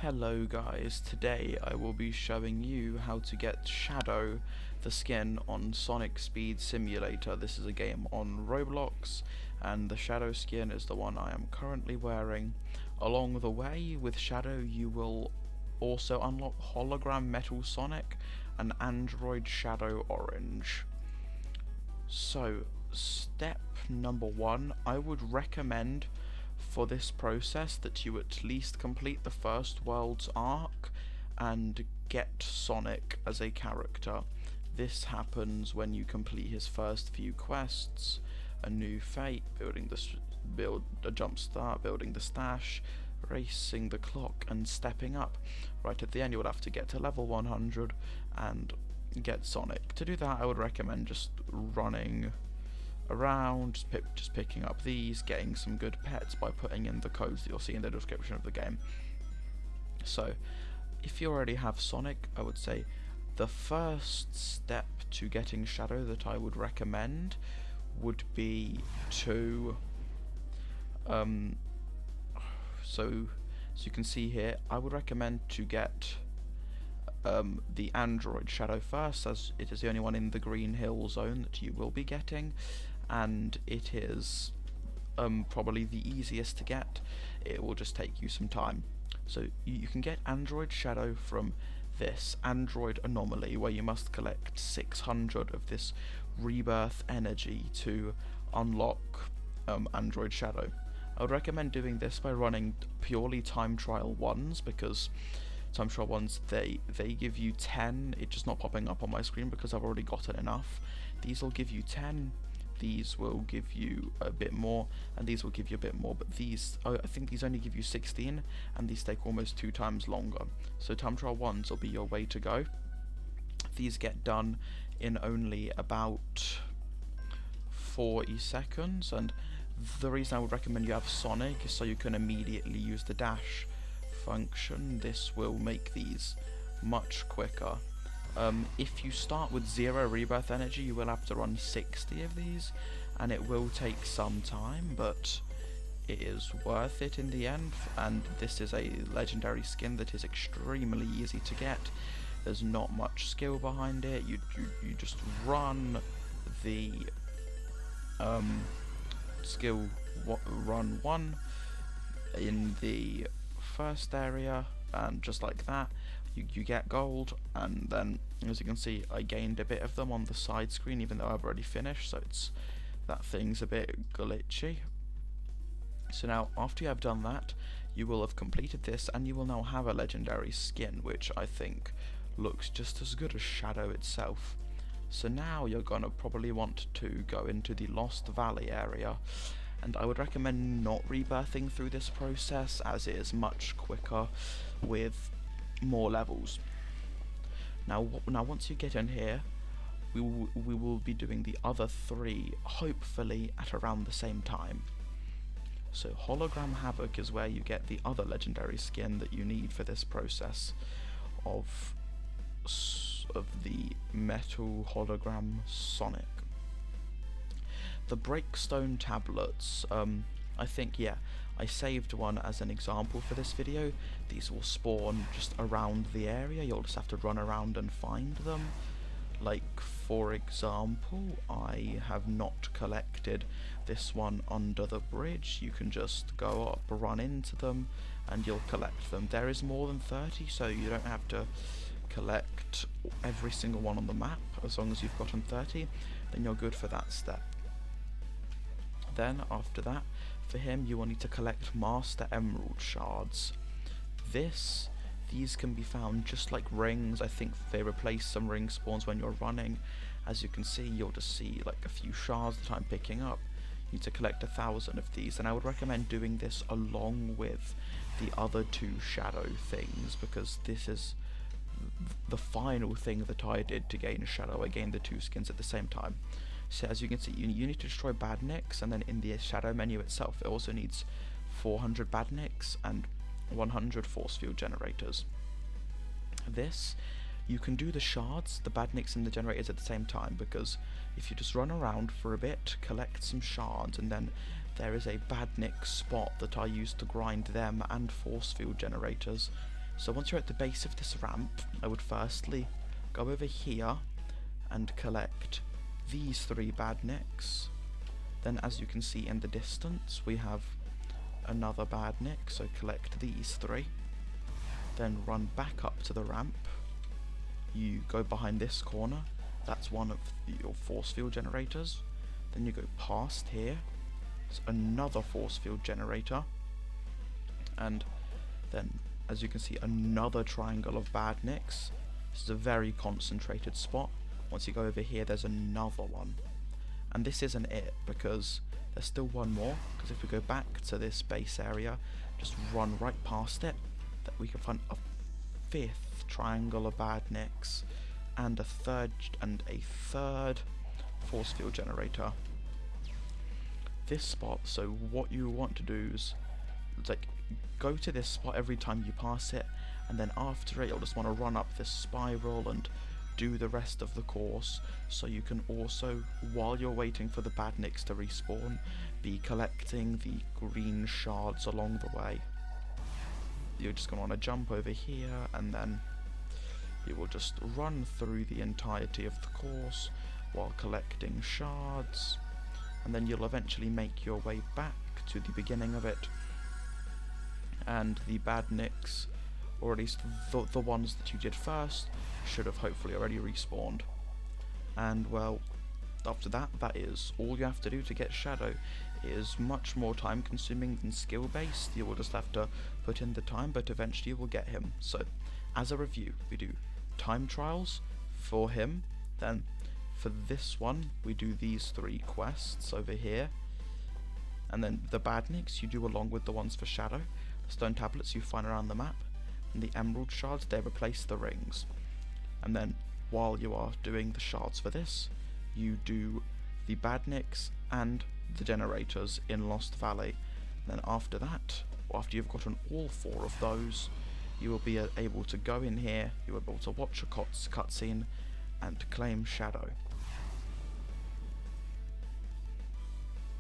Hello guys, today I will be showing you how to get Shadow, the skin, on Sonic Speed Simulator. This is a game on Roblox, and the Shadow skin is the one I am currently wearing. Along the way, with Shadow you will also unlock Hologram Metal Sonic and Android Shadow Orange. So, step number 1, I would recommend for this process that you at least complete the first world's arc and get Sonic as a character. This happens when you complete his first few quests: a new fate, build a jump start, building the stash, racing the clock, and stepping up. Right at the end you would have to get to level 100 and get Sonic. To do that I would recommend just running around, just picking up these, getting some good pets by putting in the codes that you'll see in the description of the game. So, if you already have Sonic, I would say the first step to getting Shadow that I would recommend would be to, so you can see here, I would recommend to get the Android Shadow first, as it is the only one in the Green Hill zone that you will be getting, and it is probably the easiest to get. It will just take you some time. So you can get Android Shadow from this Android Anomaly, where you must collect 600 of this rebirth energy to unlock Android Shadow. I would recommend doing this by running purely time trial ones, because time trial ones, they give you 10. It's just not popping up on my screen because I've already gotten enough. These will give you 10, these will give you a bit more, and these will give you a bit more, but these, I think these only give you 16, and these take almost 2 times longer. So time trial ones will be your way to go. These get done in only about 40 seconds, and the reason I would recommend you have Sonic is so you can immediately use the dash function. This will make these much quicker. If you start with 0 rebirth energy, you will have to run 60 of these, and it will take some time, but it is worth it in the end. And this is a legendary skin that is extremely easy to get. There's not much skill behind it. You just run the skill run 1 in the first area, and just like that you get gold. And then, as you can see, I gained a bit of them on the side screen even though I've already finished, so that thing's a bit glitchy. So now, after you have done that, you will have completed this, and you will now have a legendary skin, which I think looks just as good as Shadow itself. So now you're gonna probably want to go into the Lost Valley area, and I would recommend not rebirthing through this process, as it is much quicker with more levels. Now once you get in here, we will be doing the other 3, hopefully at around the same time. So Hologram Havoc is where you get the other legendary skin that you need for this process of the Metal Hologram Sonic. The Breakstone tablets, I think, yeah, I saved one as an example for this video. These will spawn just around the area, you'll just have to run around and find them. Like, for example, I have not collected this one under the bridge. You can just go up, run into them, and you'll collect them. There is more than 30, so you don't have to collect every single one on the map. As long as you've gotten 30, then you're good for that step. Then, after that, for him, you will need to collect Master Emerald Shards. These can be found just like rings. I think they replace some ring spawns when you're running. As you can see, you'll just see like a few shards that I'm picking up. You need to collect 1,000 of these, and I would recommend doing this along with the other 2 Shadow things, because this is the final thing that I did to gain Shadow. I gained the 2 skins at the same time. So as you can see, you need to destroy badniks, and then in the Shadow menu itself it also needs 400 badniks and 100 force field generators. You can do the shards, the badniks and the generators at the same time, because if you just run around for a bit, collect some shards, and then there is a badnik spot that I use to grind them and force field generators. So once you're at the base of this ramp, I would firstly go over here and collect these 3 badniks. Then as you can see in the distance, we have another badnik, so collect these 3. Then run back up to the ramp. You go behind this corner, that's one of your force field generators. Then you go past here, it's another force field generator. And then, as you can see, another triangle of badniks. This is a very concentrated spot. Once you go over here, there's another one. And this isn't it, because there's still one more, because if we go back to this base area, just run right past it, that we can find a 5th triangle of badniks, and a third force field generator. This spot, so what you want to do is, like, go to this spot every time you pass it, and then after it you'll just want to run up this spiral and do the rest of the course, so you can also, while you're waiting for the badniks to respawn, be collecting the green shards along the way. You're just going to want to jump over here, and then you will just run through the entirety of the course while collecting shards, and then you'll eventually make your way back to the beginning of it, and the badniks, or at least the ones that you did first, should have hopefully already respawned. And well, after that, that is all you have to do to get Shadow. It is much more time consuming than skill based. You will just have to put in the time, but eventually you will get him. So as a review, we do time trials for him, then for this one we do these 3 quests over here, and then the badniks you do along with the ones for Shadow. The stone tablets you find around the map, and the emerald shards, they replace the rings. And then while you are doing the shards for this, you do the badniks and the generators in Lost Valley. And then after that, or after you've gotten all 4 of those, you will be able to go in here, you will be able to watch a cutscene and claim Shadow.